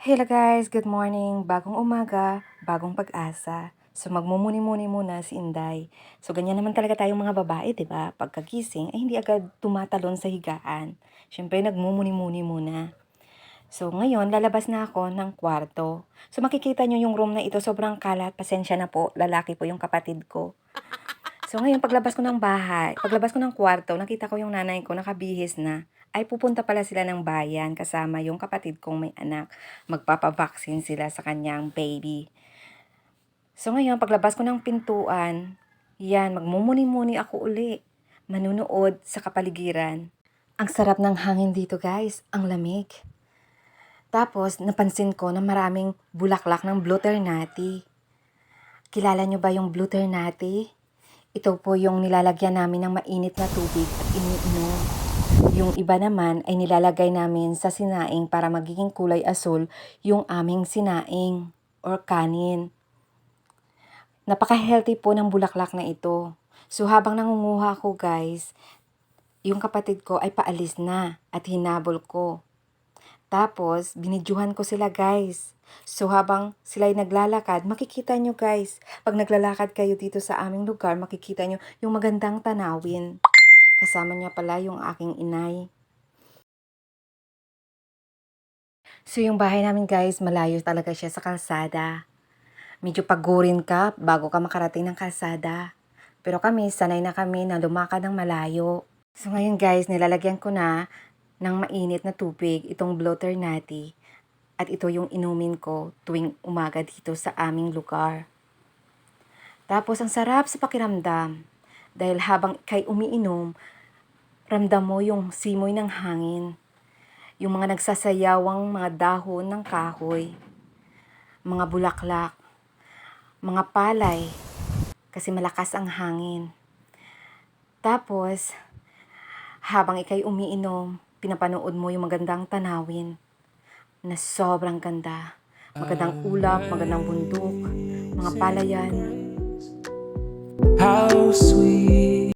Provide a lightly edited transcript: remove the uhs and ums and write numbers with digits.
Hello guys, good morning. Bagong umaga, bagong pag-asa. So magmumuni-muni muna si Inday. So ganyan naman talaga tayong mga babae, 'di ba? Pagkagising ay hindi agad tumatalon sa higaan. Syempre nagmumuni-muni muna. So ngayon lalabas na ako ng kwarto. So makikita nyo yung room na ito, sobrang kalat. Pasensya na po, lalaki po yung kapatid ko. So ngayon paglabas ko ng kwarto, nakita ko yung nanay ko nakabihis na. Ay pupunta pala sila ng bayan kasama yung kapatid kong may anak. Magpapavaksin sila sa kanyang baby. So ngayon paglabas ko ng pintuan, yan, magmumuni-muni ako uli. Manunood sa kapaligiran. Ang sarap ng hangin dito guys, ang lamig. Tapos napansin ko na maraming bulaklak ng Blue Ternate. Kilala nyo ba yung Blue Ternate? Ito po yung nilalagyan namin ng mainit na tubig at iniinom. Yung iba naman ay nilalagay namin sa sinaing para magiging kulay asul yung aming sinaing or kanin. Napaka-healthy po ng bulaklak na ito. So habang nangunguha ko guys, yung kapatid ko ay paalis na at hinabol ko. Tapos, binidyuhan ko sila guys. So habang sila'y naglalakad, makikita nyo guys, pag naglalakad kayo dito sa aming lugar, makikita nyo yung magandang tanawin. Kasama niya pala yung aking inay. So yung bahay namin guys, malayo talaga siya sa kalsada. Medyo pagurin ka bago ka makarating ng kalsada. Pero kami, sanay na kami na lumakad ng malayo. So ngayon guys, nilalagyan ko na ng mainit na tubig itong Blue Ternate. At ito yung inumin ko tuwing umaga dito sa aming lugar. Tapos ang sarap sa pakiramdam. Dahil habang kay umiinom, ramdam mo yung simoy ng hangin. Yung mga nagsasayawang mga dahon ng kahoy. Mga bulaklak. Mga palay. Kasi malakas ang hangin. Tapos, habang ikay umiinom, pinapanood mo yung magandang tanawin na sobrang ganda. Magandang ulap, magandang bundok, mga palayan. How sweet